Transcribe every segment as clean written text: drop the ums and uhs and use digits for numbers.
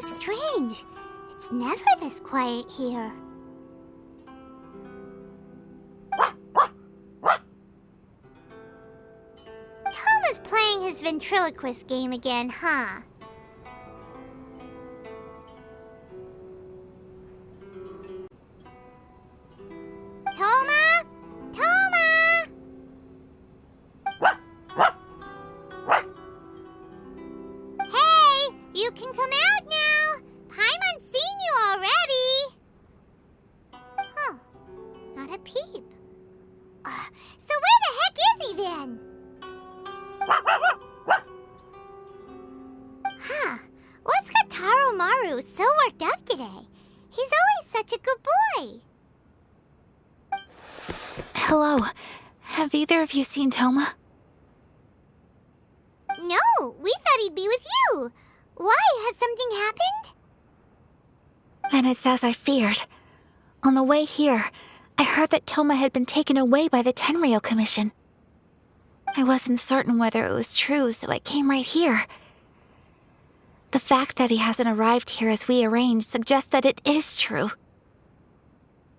strange. It's never this quiet here. Toma's playing his ventriloquist game again, huh? Toma? Toma! Hey, you can come out now. Paimon's seen you already. Huh, not a peep. So where the heck is he then? Huh, what's got Taro Maru so worked up today? He's always such a good boy. Hello. Have either of you seen Toma? No, we thought he'd be with you. Why? Has something happened? Then it's as I feared. On the way here, I heard that Toma had been taken away by the Tenryou Commission. I wasn't certain whether it was true, so I came right here. The fact that he hasn't arrived here as we arranged suggests that it is true.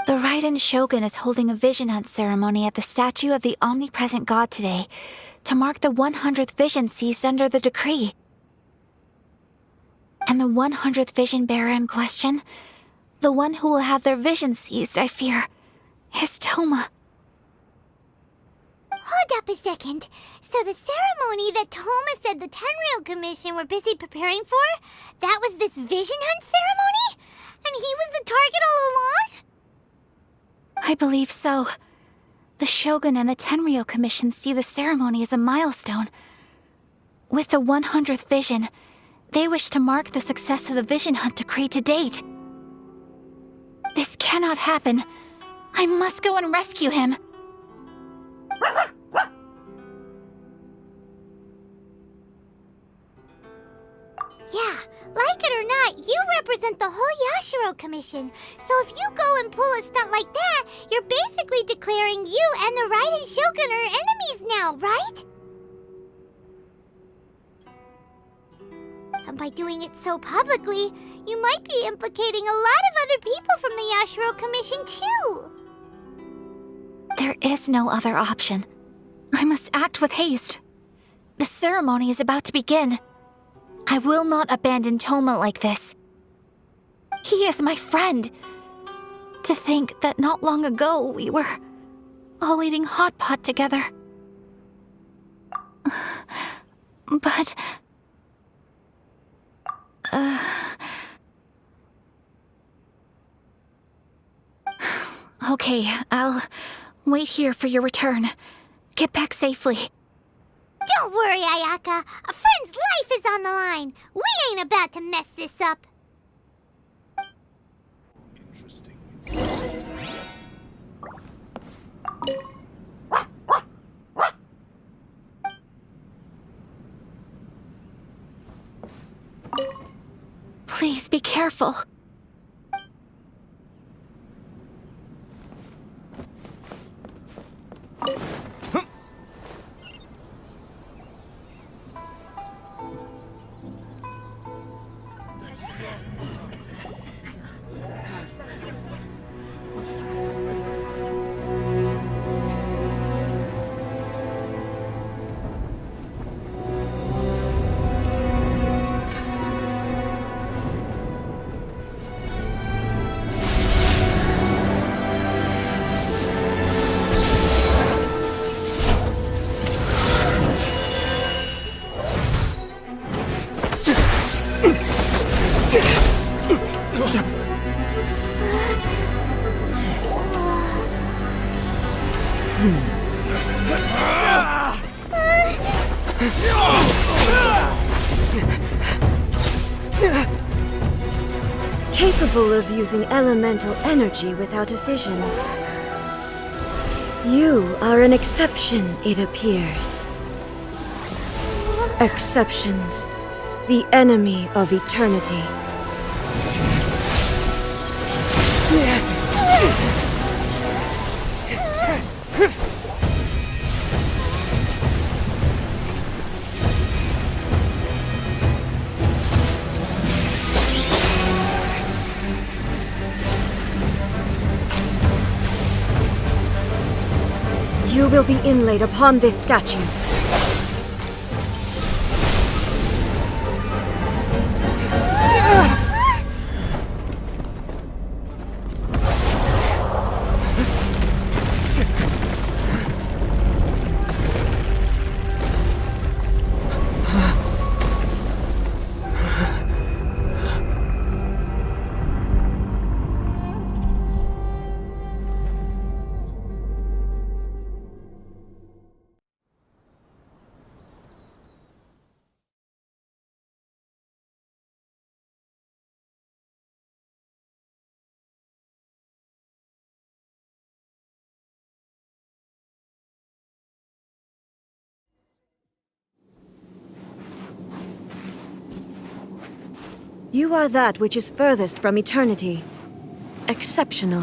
The Raiden Shogun is holding a vision hunt ceremony at the statue of the omnipresent god today to mark the 100th vision seized under the decree. And the 100th vision bearer in question, the one who will have their vision seized, I fear, is Toma. Hold up a second. So the ceremony that Toma said the Tenryou Commission were busy preparing for, that was this vision hunt ceremony? And he was the target all along? I believe so. The Shogun and the Tenryou Commission see the ceremony as a milestone. With the 100th vision, they wish to mark the success of the vision hunt decree to date. This cannot happen. I must go and rescue him. Yeah, like it or not, you represent the whole Yashiro Commission. So if you go and pull a stunt like that, you're basically declaring you and the Raiden Shogun are enemies now, right? And by doing it so publicly, you might be implicating a lot of other people from the Yashiro Commission too. There is no other option. I must act with haste. The ceremony is about to begin. I will not abandon Toma like this. He is my friend. To think that not long ago we were all eating hot pot together. But... Okay, I'll wait here for your return. Get back safely. Don't worry, Ayaka. A friend's life is on the line. We ain't about to mess this up. Interesting. Please be careful. Capable of using elemental energy without a vision. You are an exception, it appears. Exceptions, the enemy of eternity. will be inlaid upon this statue. You are that which is furthest from eternity. Exceptional.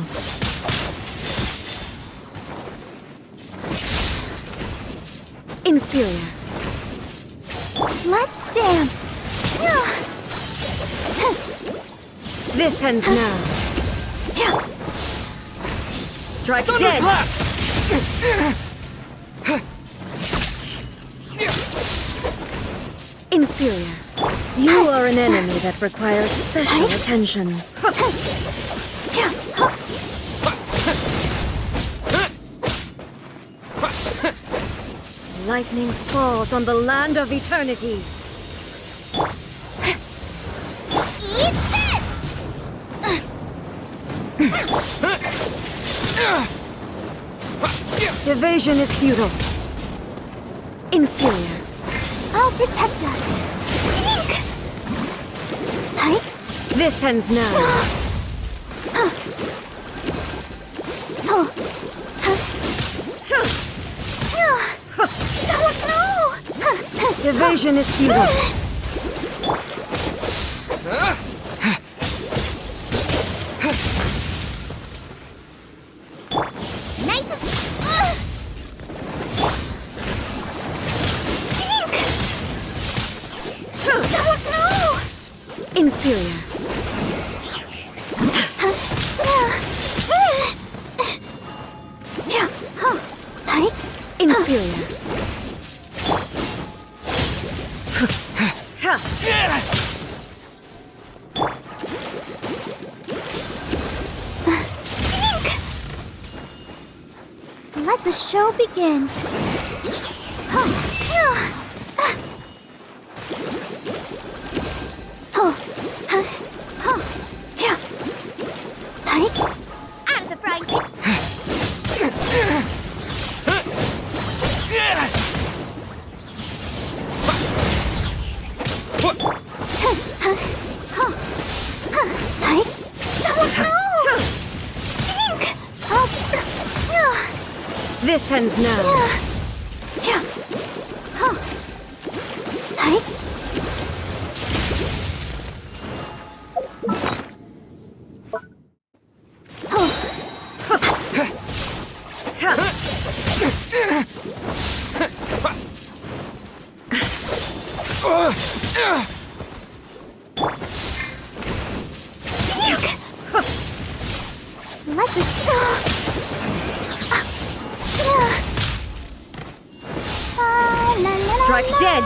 Inferior. Let's dance. This ends now. Strike dead. Inferior. You are an enemy that requires special attention. Lightning falls on the land of eternity. Eat this! Evasion is futile. Inferior. I'll protect us. This ends now. Evasion is futile. Nice and... Inferior. Inferior. Let the show begin. Out of the frying pan. This ends now. Let the Strike dead.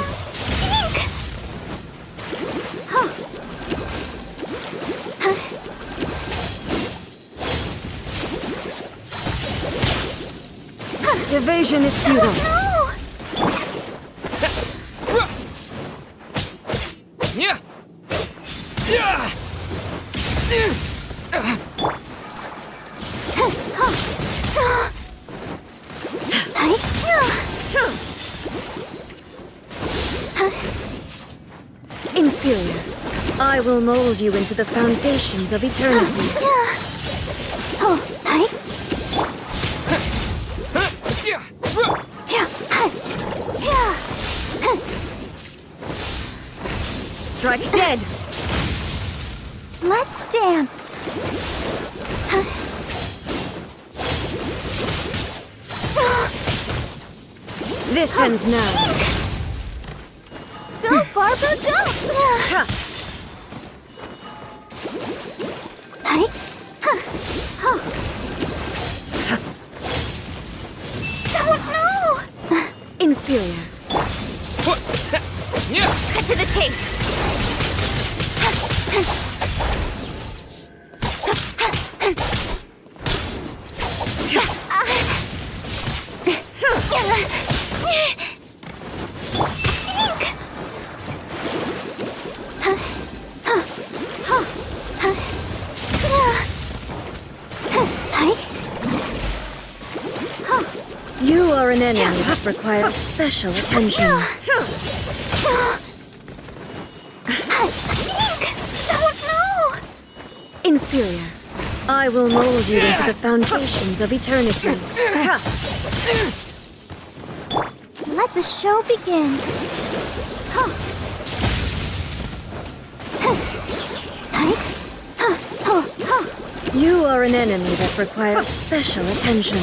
Evasion is futile. Inferior. I will mold you into the foundations of eternity. Strike dead. Let's dance. This ends now. Go, Barbara, go! Oh no! Inferior. Cut to the chase. You are an enemy that requires special attention. Inferior. I will mold you into the foundations of eternity. Let the show begin. You are an enemy that requires special attention.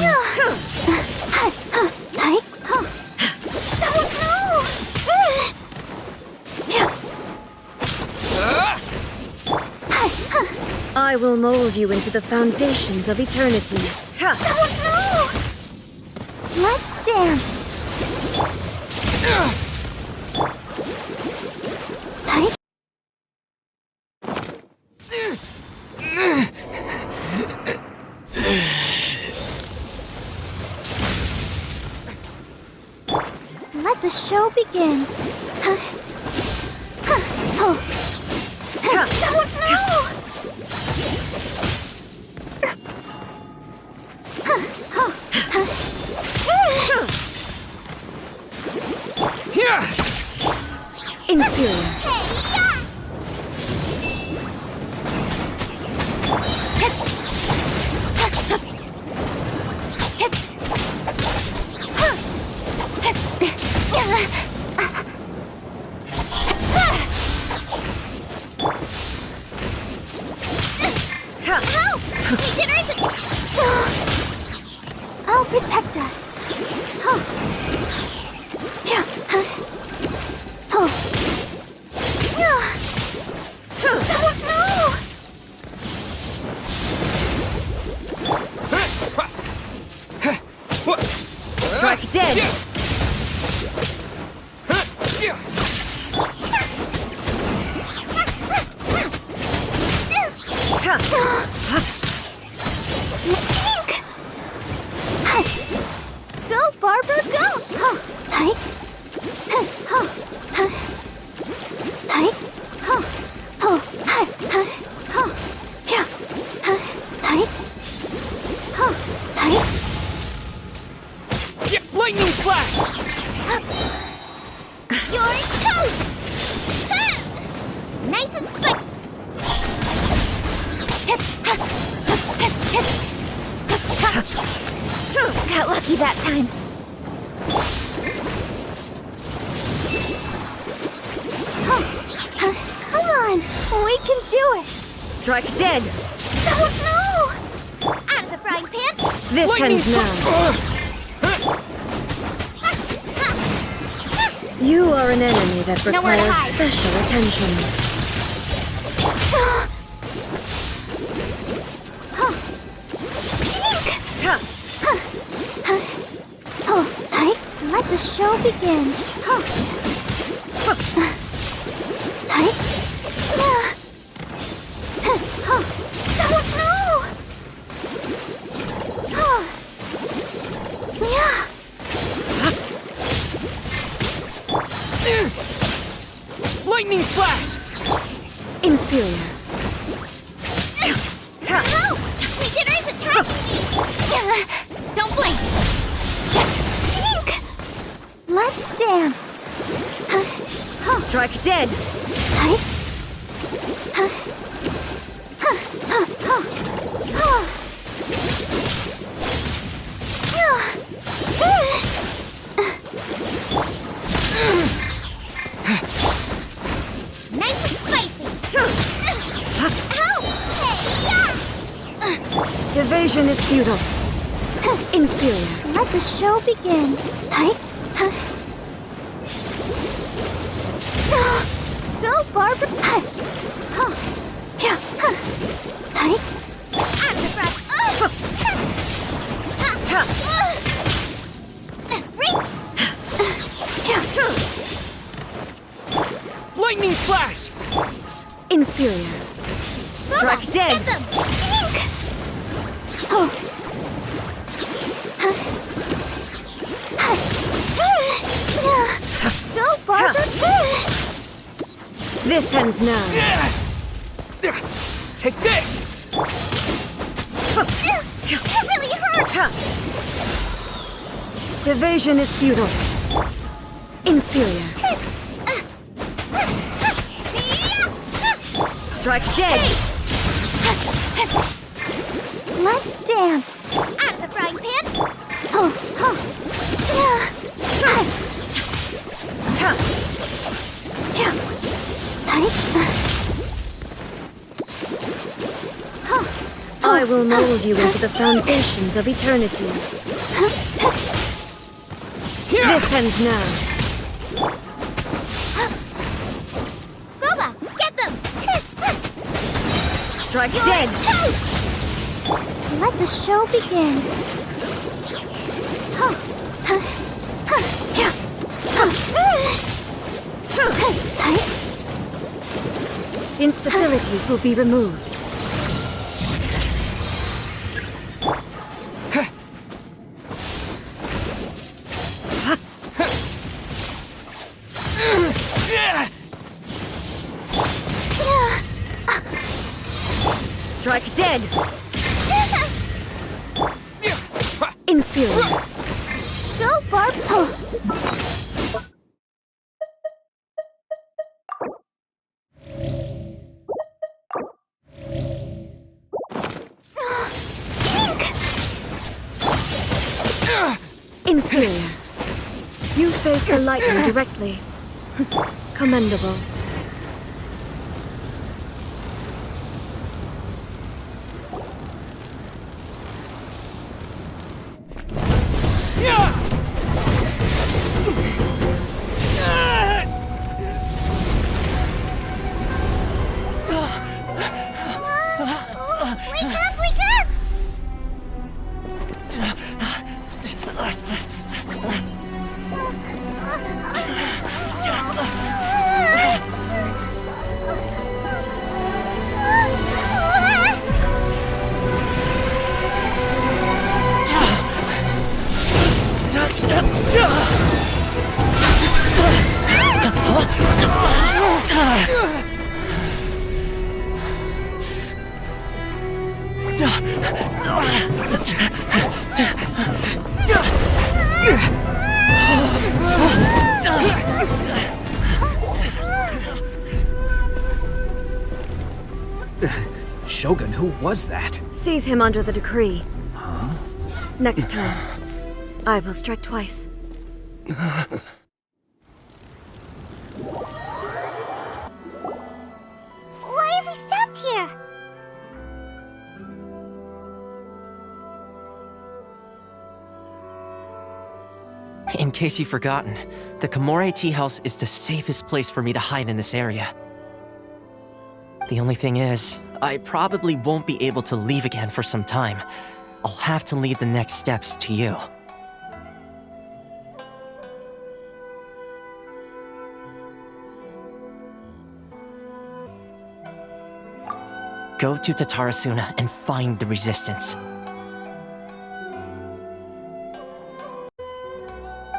I will mold you into the foundations of eternity. Let's dance. Let the show begin. Inferior. I'll protect us. Strike dead. Go, Barbara, go! Lightning slash! You're toast! Nice and spiky! Got lucky that time. Come on, we can do it! Strike dead. Oh no! Out of the frying pan! This Lightning ends now. slash! You are an enemy that Nowhere to requires hide. special attention. Let the show begin. Lightning slash! Inferior. Help! Beginner's attack! Don't blink. Let's dance. Strike dead. Nice and spicy. Help! Hey, Evasion is futile. Inferior. let the show begin. Go, Barbara. Out of the front. Lightning Slash! Inferior. Strike dead! Get them! Go, Barbara! This ends now. Take this! That really hurt! Evasion is futile. Inferior. Strike dead! Let's dance! Out of the frying pan! I will mold you into the foundations of eternity. This ends now. Boba, get them! Strike dead! Let the show begin. Instabilities will be removed. Strike dead! Inferior. Go, Barb! Inferior. You face the lightning directly. Commendable. Wake up, wake up! Shogun, who was that? Seize him under the decree. Next time, I will strike twice. Why have we stopped here? In case you've forgotten, the Komore Tea House is the safest place for me to hide in this area. The only thing is, I probably won't be able to leave again for some time. I'll have to leave the next steps to you. Go to Tatarasuna and find the resistance.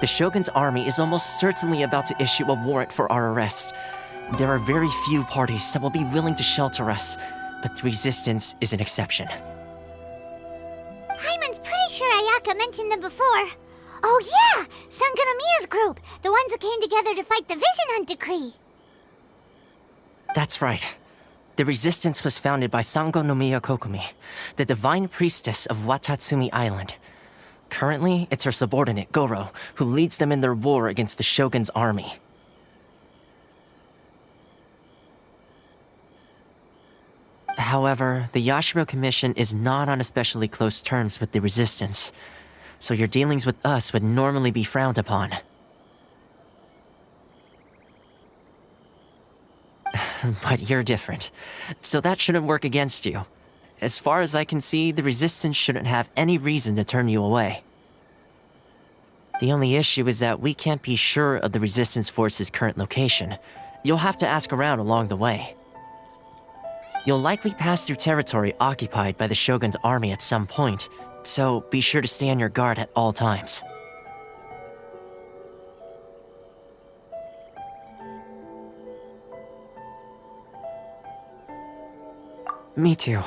The Shogun's army is almost certainly about to issue a warrant for our arrest. There are very few parties that will be willing to shelter us, but the resistance is an exception. Hyman's pretty sure Ayaka mentioned them before. Oh yeah! Sangonomiya's group! The ones who came together to fight the Vision Hunt Decree! That's right. The resistance was founded by Sangonomiya Kokumi, the divine priestess of Watatsumi Island. Currently, it's her subordinate, Goro, who leads them in their war against the Shogun's army. However, the Yashiro Commission is not on especially close terms with the resistance, so your dealings with us would normally be frowned upon. But you're different, so that shouldn't work against you. As far as I can see, the resistance shouldn't have any reason to turn you away. The only issue is that we can't be sure of the Resistance Force's current location. You'll have to ask around along the way. You'll likely pass through territory occupied by the Shogun's army at some point, so be sure to stay on your guard at all times. Me too.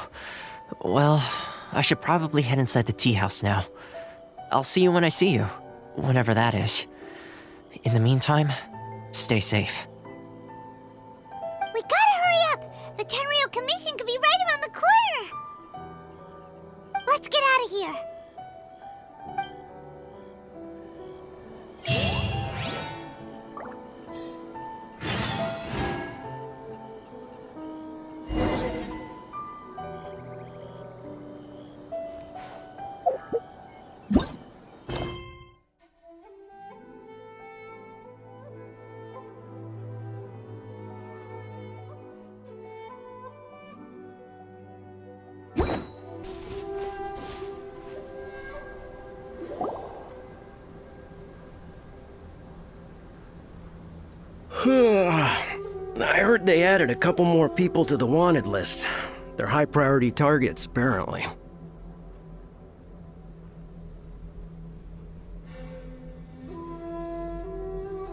Well, I should probably head inside the tea house now. I'll see you when I see you, whenever that is. In the meantime, stay safe. We gotta hurry up! The Tenryou Commission could be right around the corner! Let's get out of here! I heard they added a couple more people to the wanted list. They're high priority targets, apparently.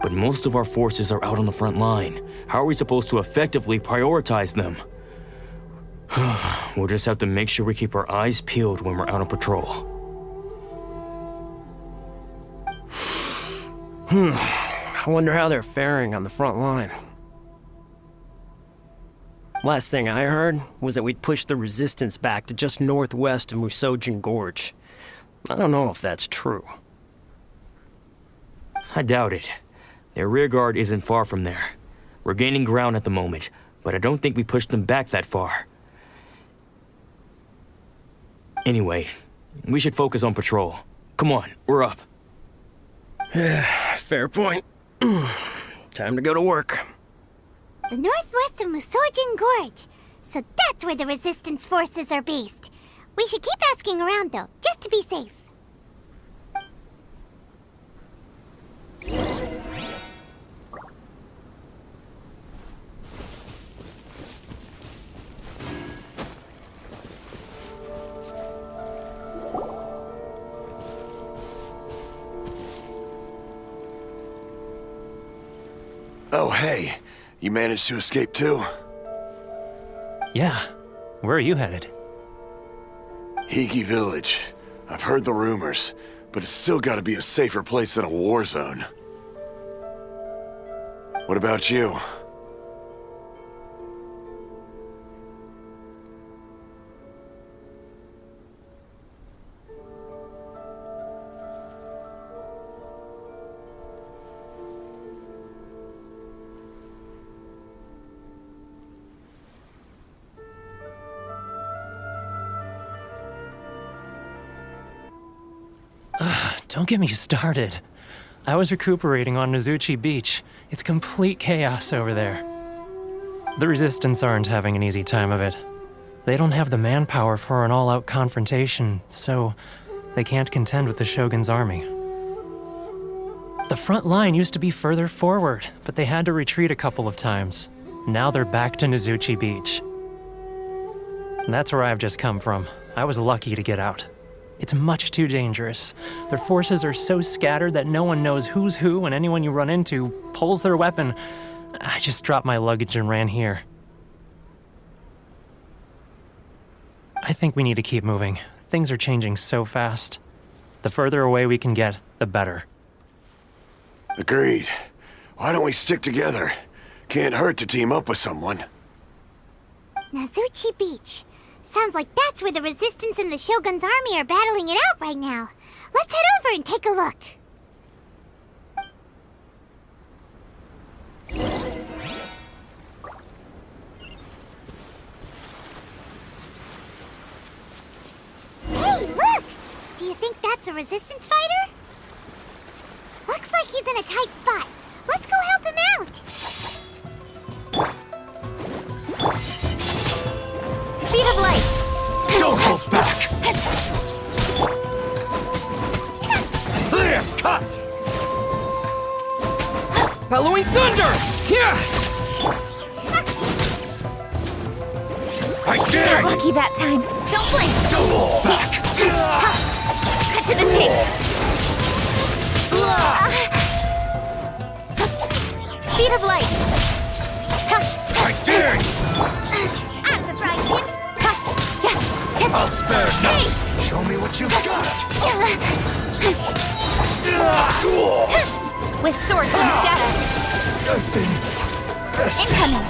But most of our forces are out on the front line. How are we supposed to effectively prioritize them? We'll just have to make sure we keep our eyes peeled when we're out on patrol. I wonder how they're faring on the front line. Last thing I heard was that we'd pushed the resistance back to just northwest of Musojin Gorge. I don't know if that's true. I doubt it. Their rearguard isn't far from there. We're gaining ground at the moment, but I don't think we pushed them back that far. Anyway, we should focus on patrol. Come on, we're up. Fair point. Time to go to work. The northwest of Musojin Gorge. So that's where the resistance forces are based. We should keep asking around, though, just to be safe. Oh, hey. You managed to escape too? Yeah. Where are you headed? Higi Village. I've heard the rumors, but it's still gotta be a safer place than a war zone. What about you? Don't get me started. I was recuperating on Nozuchi Beach. It's complete chaos over there. The Resistance aren't having an easy time of it. They don't have the manpower for an all-out confrontation, so they can't contend with the Shogun's army. The front line used to be further forward, but they had to retreat a couple of times. Now they're back to Nozuchi Beach. That's where I've just come from. I was lucky to get out. It's much too dangerous. Their forces are so scattered that no one knows who's who, and anyone you run into pulls their weapon. I just dropped my luggage and ran here. I think we need to keep moving. Things are changing so fast. The further away we can get, the better. Agreed. Why don't we stick together? Can't hurt to team up with someone. Nozuchi Beach. Sounds like that's where the Resistance and the Shogun's army are battling it out right now. Let's head over and take a look. Hey, look! Do you think that's a Resistance fighter? Looks like he's in a tight spot. Let's go help him out. Speed of light. Don't hold back! There, cut! Bellowing thunder! Yeah! I dare you! Lucky that time. Don't blink! Double back! Cut to the chase. Speed of light. I dare you! I'm surprised you... I'll spare nothing! Show me what you've got! With sword comes shadow. I've been resting. Incoming.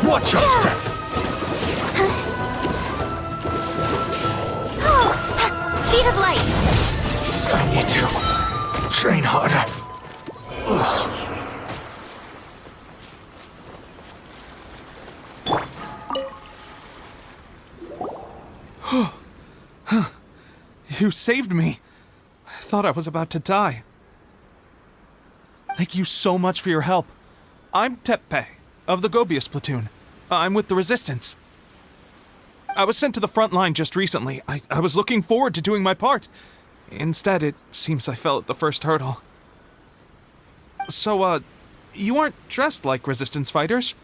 Watch your step! Speed of light. I need to train harder. You saved me. I thought I was about to die. Thank you so much for your help. I'm Teppe, of the Gobius platoon. I'm with the Resistance. I was sent to the front line just recently. I was looking forward to doing my part. Instead, it seems I fell at the first hurdle. So, you aren't dressed like Resistance fighters?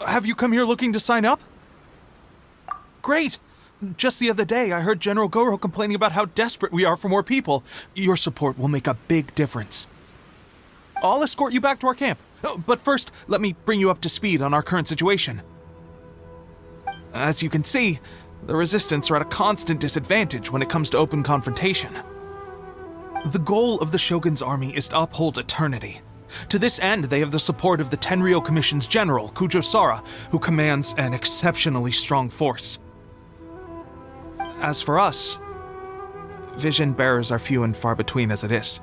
Have you come here looking to sign up? Great! Just the other day, I heard General Goro complaining about how desperate we are for more people. Your support will make a big difference. I'll escort you back to our camp. But first, let me bring you up to speed on our current situation. As you can see, the Resistance are at a constant disadvantage when it comes to open confrontation. The goal of the Shogun's army is to uphold eternity. To this end, they have the support of the Tenryou Commission's general, Kujo Sara, who commands an exceptionally strong force. As for us, vision bearers are few and far between as it is.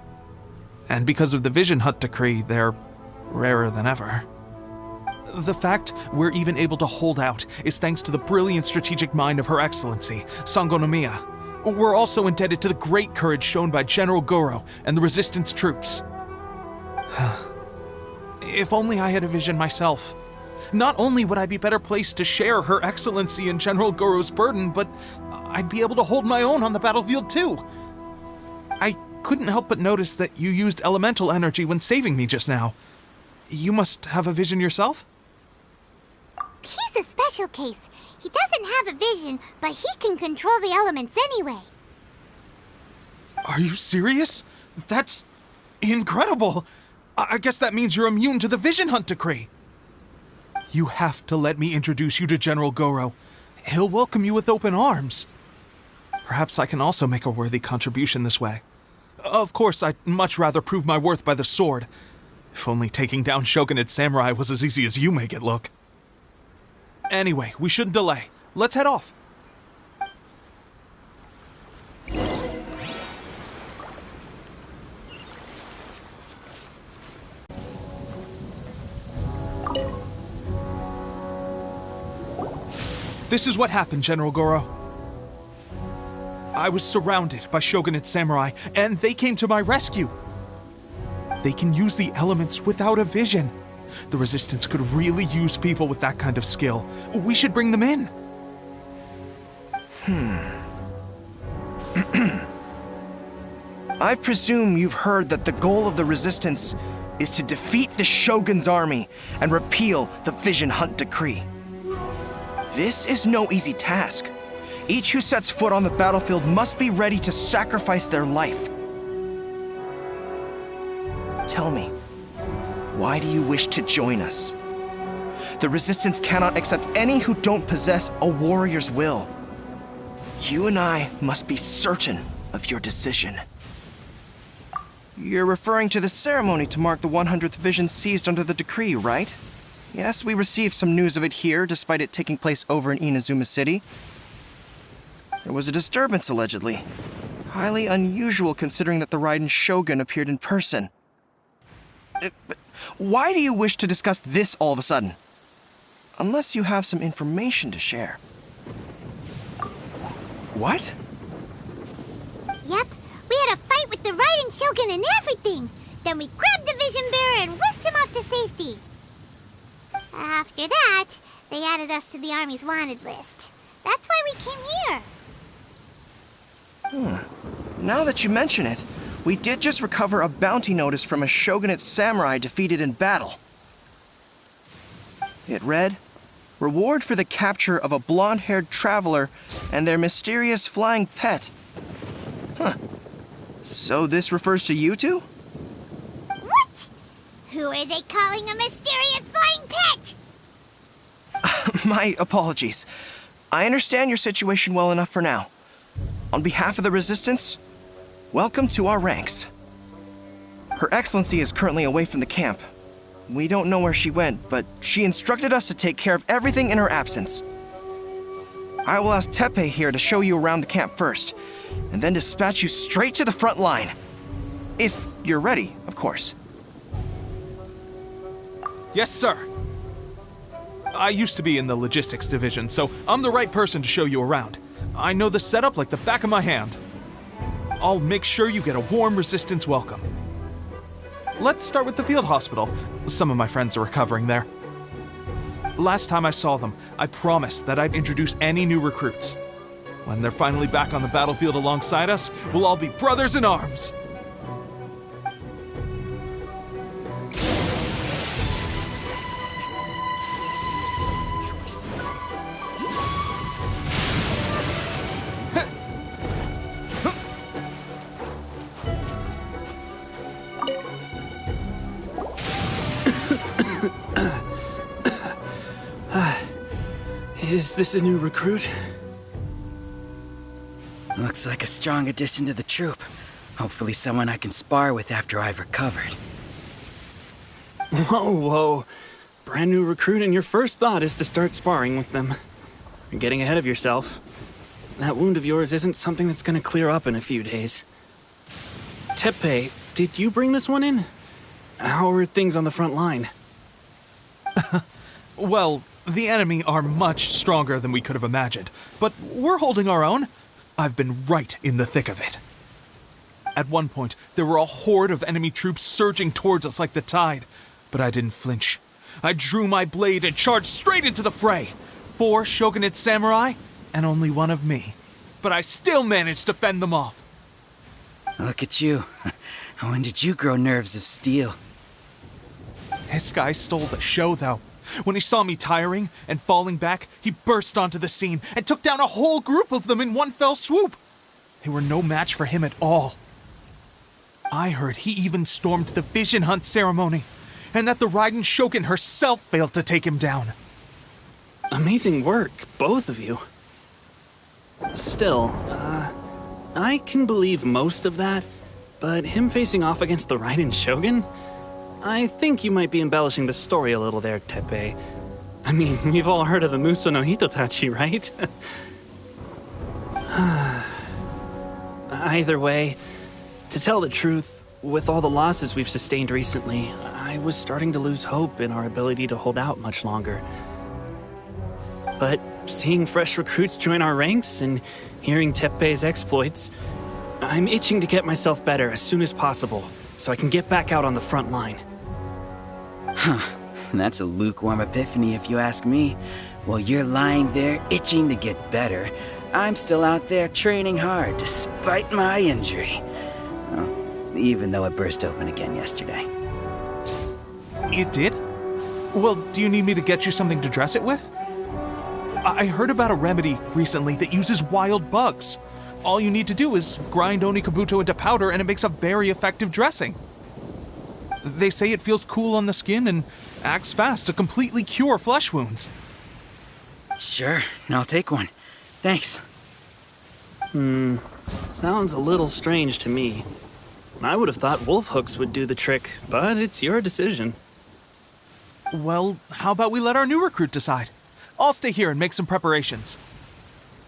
And because of the Vision Hut decree, they're rarer than ever. The fact we're even able to hold out is thanks to the brilliant strategic mind of Her Excellency, Sango no Miya. We're also indebted to the great courage shown by General Goro and the Resistance troops. If only I had a vision myself. Not only would I be better placed to share Her Excellency and General Goro's burden, but I'd be able to hold my own on the battlefield too. I couldn't help but notice that you used elemental energy when saving me just now. You must have a vision yourself? He's a special case. He doesn't have a vision, but he can control the elements anyway. Are you serious? That's incredible. I guess that means you're immune to the Vision Hunt decree. You have to let me introduce you to General Goro. He'll welcome you with open arms. Perhaps I can also make a worthy contribution this way. Of course, I'd much rather prove my worth by the sword. If only taking down Shogunate samurai was as easy as you make it look. Anyway, we shouldn't delay. Let's head off. This is what happened, General Goro. I was surrounded by Shogunate samurai, and they came to my rescue. They can use the elements without a vision. The Resistance could really use people with that kind of skill. We should bring them in. I presume you've heard that the goal of the Resistance is to defeat the Shogun's army and repeal the Vision Hunt decree. This is no easy task. Each who sets foot on the battlefield must be ready to sacrifice their life. Tell me, why do you wish to join us? The Resistance cannot accept any who don't possess a warrior's will. You and I must be certain of your decision. You're referring to the ceremony to mark the 100th vision seized under the decree, right? Yes, we received some news of it here, despite it taking place over in Inazuma City. There was a disturbance, allegedly. Highly unusual considering that the Raiden Shogun appeared in person. But why do you wish to discuss this all of a sudden? Unless you have some information to share. What? Yep, we had a fight with the Raiden Shogun and everything. Then we grabbed the Vision Bearer and whisked him off to safety. After that, they added us to the Army's wanted list. That's why we came Now that you mention it, we did just recover a bounty notice from a shogunate samurai defeated in battle. It read, "Reward for the capture of a blonde-haired traveler and their mysterious flying pet." Huh. So this refers to you two? What? Who are they calling a mysterious flying pet? My apologies. I understand your situation well enough for now. On behalf of the Resistance, welcome to our ranks. Her Excellency is currently away from the camp. We don't know where she went, but she instructed us to take care of everything in her absence. I will ask Teppei here to show you around the camp first, and then dispatch you straight to the front line. If you're ready, of course. Yes, sir. I used to be in the logistics division, so I'm the right person to show you around. I know the setup like the back of my hand. I'll make sure you get a warm Resistance welcome. Let's start with the field hospital. Some of my friends are recovering there. Last time I saw them, I promised that I'd introduce any new recruits. When they're finally back on the battlefield alongside us, we'll all be brothers in arms. Is this a new recruit? Looks like a strong addition to the troop. Hopefully someone I can spar with after I've recovered. Whoa. Brand new recruit and your first thought is to start sparring with them. You're getting ahead of yourself. That wound of yours isn't something that's gonna clear up in a few days. Teppei, did you bring this one in? How are things on the front line? Well, the enemy are much stronger than we could have imagined, but we're holding our own. I've been right in the thick of it. At one point, there were a horde of enemy troops surging towards us like the tide, but I didn't flinch. I drew my blade and charged straight into the fray. 4 shogunate samurai, and only one of me. But I still managed to fend them off. Look at you. When did you grow nerves of steel? This guy stole the show, though. When he saw me tiring and falling back, he burst onto the scene and took down a whole group of them in one fell swoop. They were no match for him at all. I heard he even stormed the vision hunt ceremony, and that the Raiden Shogun herself failed to take him down. Amazing work, both of you. Still, I can believe most of that, but him facing off against the Raiden Shogun? I think you might be embellishing the story a little there, Teppei. I mean, we've all heard of the Muso no Hitotachi, right? Either way, to tell the truth, with all the losses we've sustained recently, I was starting to lose hope in our ability to hold out much longer. But seeing fresh recruits join our ranks and hearing Teppei's exploits, I'm itching to get myself better as soon as possible, so I can get back out on the front line. Huh. That's a lukewarm epiphany if you ask me. While you're lying there itching to get better, I'm still out there training hard despite my injury. Well, even though it burst open again yesterday. It did? Well, do you need me to get you something to dress it with? I heard about a remedy recently that uses wild bugs. All you need to do is grind Onikabuto into powder and it makes a very effective dressing. They say it feels cool on the skin and acts fast to completely cure flesh wounds. Sure, I'll take one. Thanks. Sounds a little strange to me. I would have thought wolf hooks would do the trick, but it's your decision. Well, how about we let our new recruit decide? I'll stay here and make some preparations.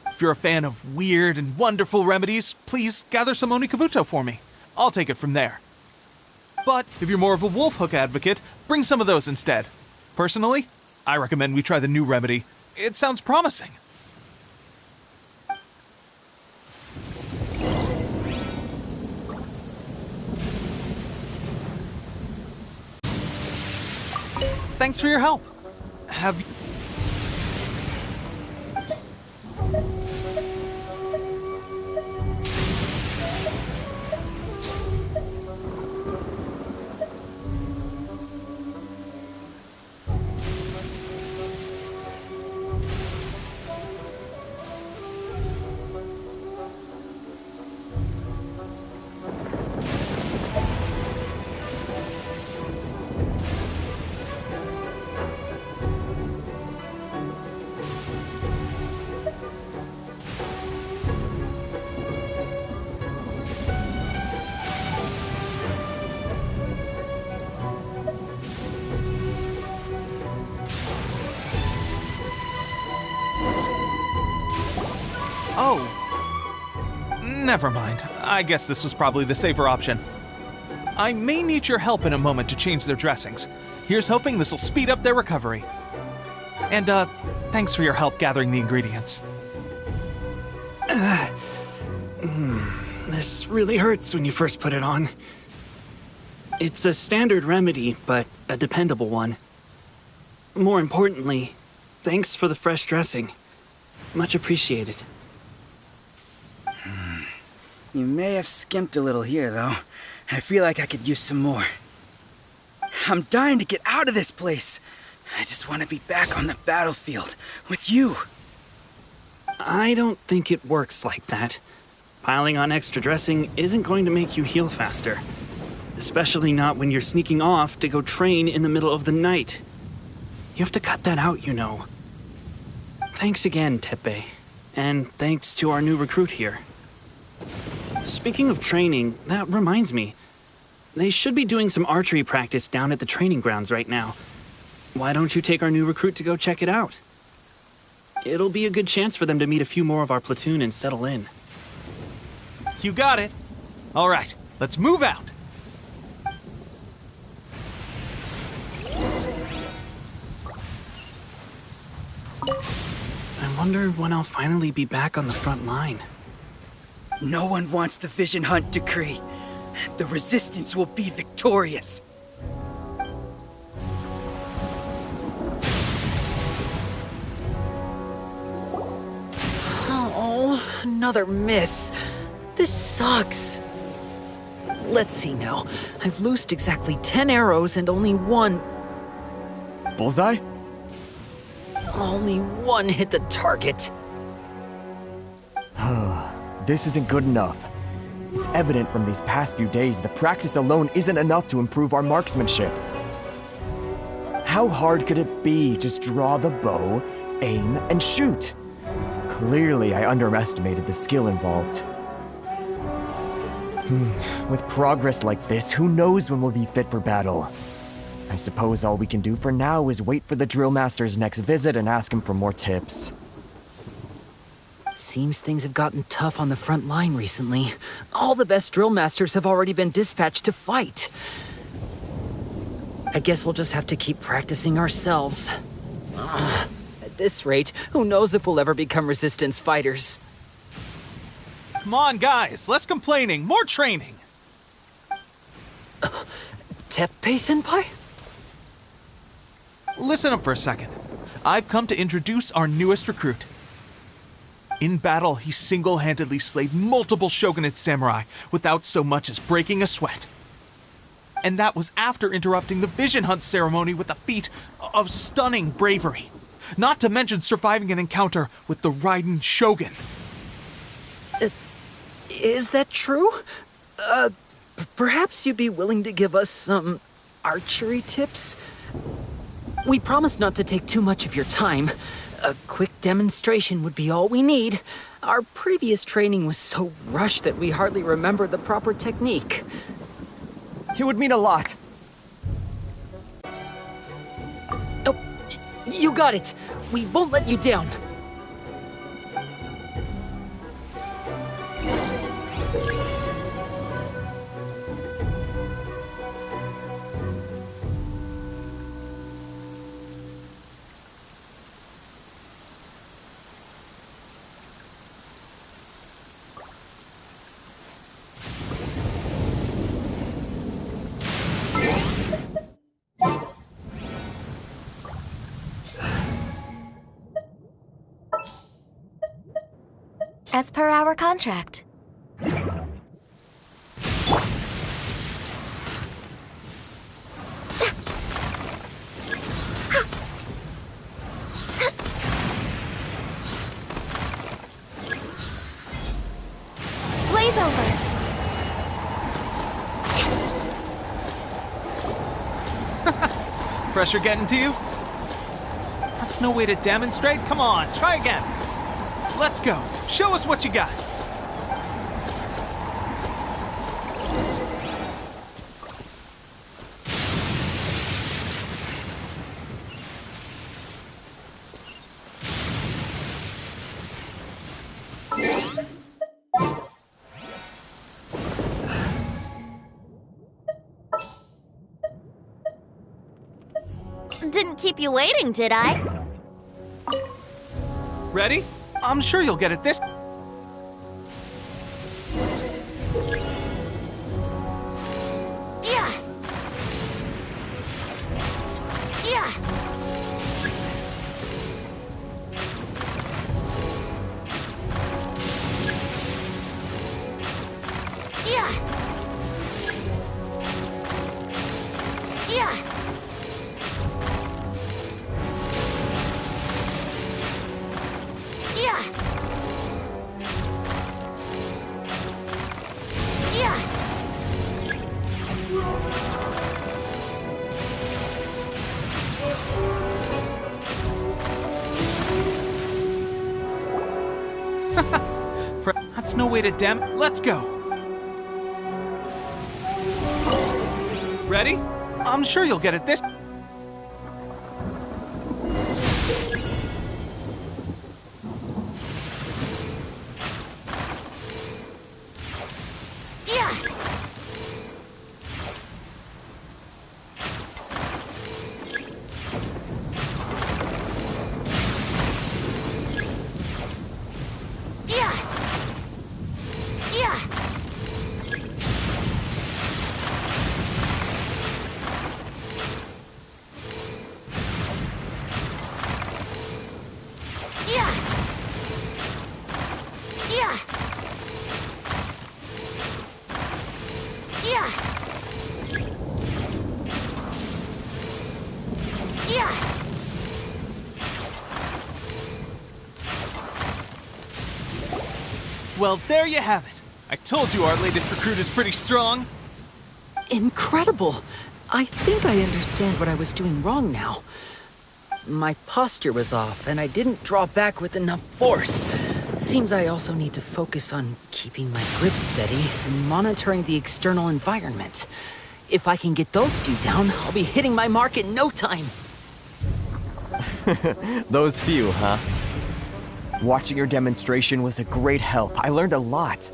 If you're a fan of weird and wonderful remedies, please gather some Onikabuto for me. I'll take it from there. But if you're more of a wolf hook advocate, bring some of those instead. Personally, I recommend we try the new remedy. It sounds promising. Thanks for your help. Have you... Oh. Never mind. I guess this was probably the safer option. I may need your help in a moment to change their dressings. Here's hoping this'll speed up their recovery. And, thanks for your help gathering the ingredients. This really hurts when you first put it on. It's a standard remedy, but a dependable one. More importantly, thanks for the fresh dressing. Much appreciated. You may have skimped a little here, though. I feel like I could use some more. I'm dying to get out of this place. I just want to be back on the battlefield with you. I don't think it works like that. Piling on extra dressing isn't going to make you heal faster. Especially not when you're sneaking off to go train in the middle of the night. You have to cut that out, you know. Thanks again, Tepe. And thanks to our new recruit here. Speaking of training, that reminds me. They should be doing some archery practice down at the training grounds right now. Why don't you take our new recruit to go check it out? It'll be a good chance for them to meet a few more of our platoon and settle in. You got it. All right, let's move out. I wonder when I'll finally be back on the front line. No one wants the Vision Hunt decree. The Resistance will be victorious. Oh, another miss. This sucks. Let's see now. I've loosed exactly 10 arrows and only one... Bullseye? Only one hit the target. This isn't good enough. It's evident from these past few days the practice alone isn't enough to improve our marksmanship. How hard could it be? Just draw the bow, aim, and shoot. Clearly, I underestimated the skill involved. With progress like this, who knows when we'll be fit for battle? I suppose all we can do for now is wait for the drill master's next visit and ask him for more tips. Seems things have gotten tough on the front line recently. All the best drill masters have already been dispatched to fight. I guess we'll just have to keep practicing ourselves. At this rate, who knows if we'll ever become Resistance fighters. Come on, guys, less complaining, more training. Teppei-senpai? Listen up for a second. I've come to introduce our newest recruit. In battle, he single-handedly slayed multiple shogunate samurai without so much as breaking a sweat. And that was after interrupting the Vision Hunt ceremony with a feat of stunning bravery. Not to mention surviving an encounter with the Raiden Shogun. Is that true? Perhaps you'd be willing to give us some archery tips? We promise not to take too much of your time. A quick demonstration would be all we need. Our previous training was so rushed that we hardly remember the proper technique. It would mean a lot. Oh, you got it. We won't let you down. As per our contract. Blaze over. Pressure getting to you? That's no way to demonstrate. Come on, try again. Let's go. Show us what you got. Didn't keep you waiting, did I? Ready? I'm sure you'll get it this. Yeah. Yeah. Yeah. Yeah. Yeah. Yeah. That's no way to Let's go. Ready? I'm sure you'll get it this. Yeah. Yeah. Yeah. Yeah. Yeah. Yeah. Yeah. Well, there you have it. I told you our latest recruit is pretty strong. Incredible! I think I understand what I was doing wrong now. My posture was off, and I didn't draw back with enough force. Seems I also need to focus on keeping my grip steady and monitoring the external environment. If I can get those few down, I'll be hitting my mark in no time. Those few, huh? Watching your demonstration was a great help. I learned a lot.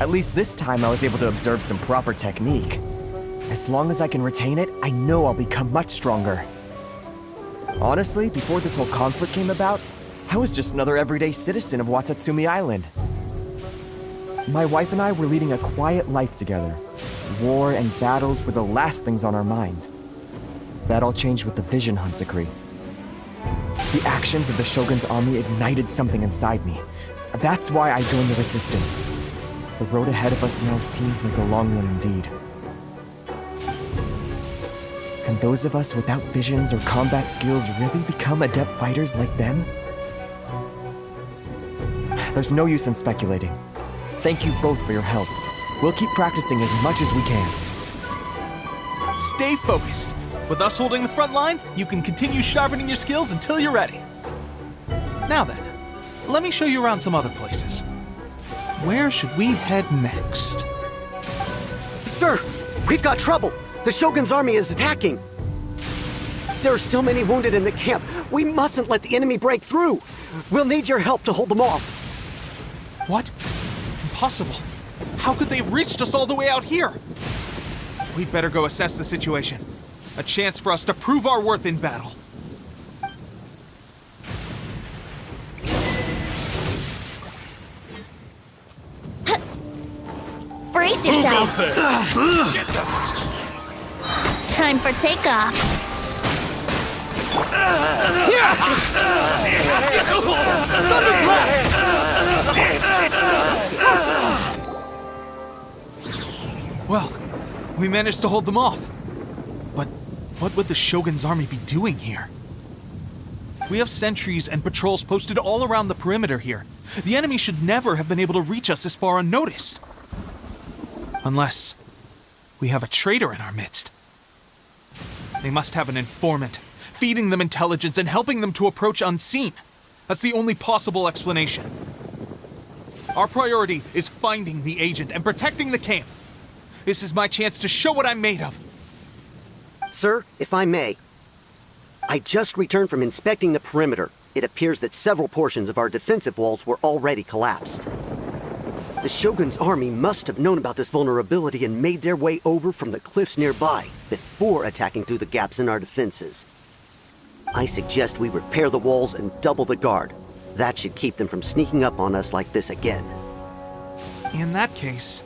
At least this time I was able to observe some proper technique. As long as I can retain it, I know I'll become much stronger. Honestly, before this whole conflict came about, I was just another everyday citizen of Watatsumi Island. My wife and I were leading a quiet life together. War and battles were the last things on our mind. That all changed with the Vision Hunt decree. The actions of the Shogun's army ignited something inside me. That's why I joined the resistance. The road ahead of us now seems like a long one indeed. Can those of us without visions or combat skills really become adept fighters like them? There's no use in speculating. Thank you both for your help. We'll keep practicing as much as we can. Stay focused. With us holding the front line, you can continue sharpening your skills until you're ready. Now then, let me show you around some other places. Where should we head next? Sir, we've got trouble. The Shogun's army is attacking. There are still many wounded in the camp. We mustn't let the enemy break through. We'll need your help to hold them off. What? Impossible. How could they have reached us all the way out here? We'd better go assess the situation. A chance for us to prove our worth in battle. Brace yourselves. Time for takeoff. Well, we managed to hold them off. But what would the Shogun's army be doing here? We have sentries and patrols posted all around the perimeter here. The enemy should never have been able to reach us this far unnoticed. Unless we have a traitor in our midst. They must have an informant, feeding them intelligence and helping them to approach unseen. That's the only possible explanation. Our priority is finding the agent and protecting the camp. This is my chance to show what I'm made of. Sir, if I may, I just returned from inspecting the perimeter. It appears that several portions of our defensive walls were already collapsed. The Shogun's army must have known about this vulnerability and made their way over from the cliffs nearby before attacking through the gaps in our defenses. I suggest we repair the walls and double the guard. That should keep them from sneaking up on us like this again. In that case...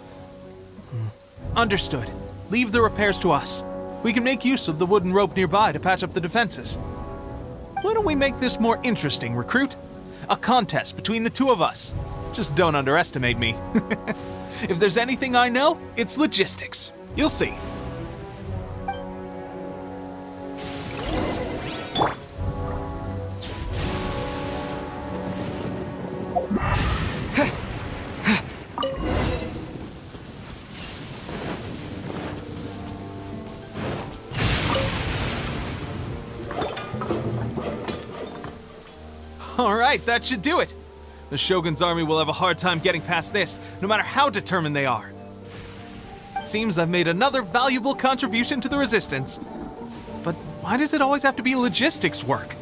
Understood. Leave the repairs to us. We can make use of the wooden rope nearby to patch up the defenses. Why don't we make this more interesting, recruit? A contest between the two of us. Just don't underestimate me. If there's anything I know, it's logistics. You'll see. All right, that should do it. The Shogun's army will have a hard time getting past this, no matter how determined they are. It seems I've made another valuable contribution to the Resistance. But why does it always have to be logistics work?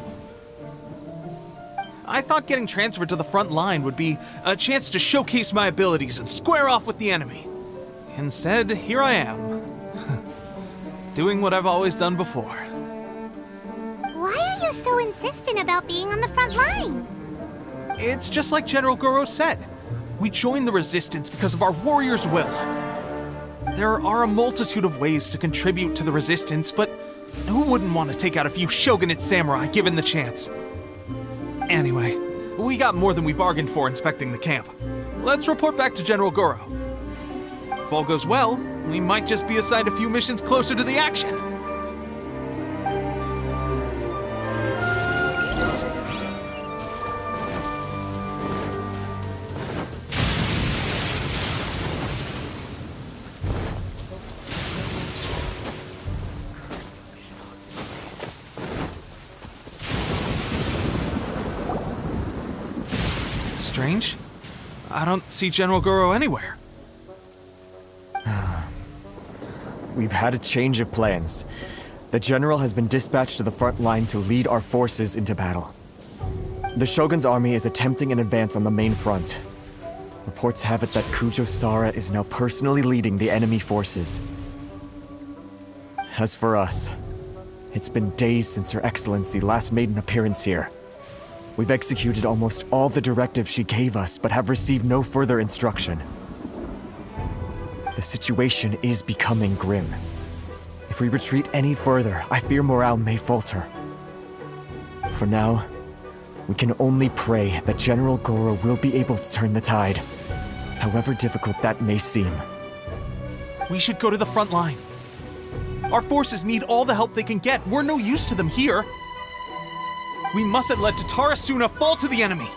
I thought getting transferred to the front line would be a chance to showcase my abilities and square off with the enemy. Instead, here I am. Doing what I've always done before. Why are you so insistent about being on the front line? It's just like General Goro said. We joined the Resistance because of our warrior's will. There are a multitude of ways to contribute to the Resistance, but who wouldn't want to take out a few shogunate samurai given the chance? Anyway, we got more than we bargained for inspecting the camp. Let's report back to General Goro. If all goes well, we might just be assigned a few missions closer to the action. Strange. I don't see General Goro anywhere. We've had a change of plans. The general has been dispatched to the front line to lead our forces into battle. The Shogun's army is attempting an advance on the main front. Reports have it that Kujo Sara is now personally leading the enemy forces. As for us, it's been days since Her Excellency last made an appearance here. We've executed almost all the directives she gave us, but have received no further instruction. The situation is becoming grim. If we retreat any further, I fear morale may falter. For now, we can only pray that General Goro will be able to turn the tide, however difficult that may seem. We should go to the front line. Our forces need all the help they can get. We're no use to them here. We mustn't let Tatarasuna fall to the enemy.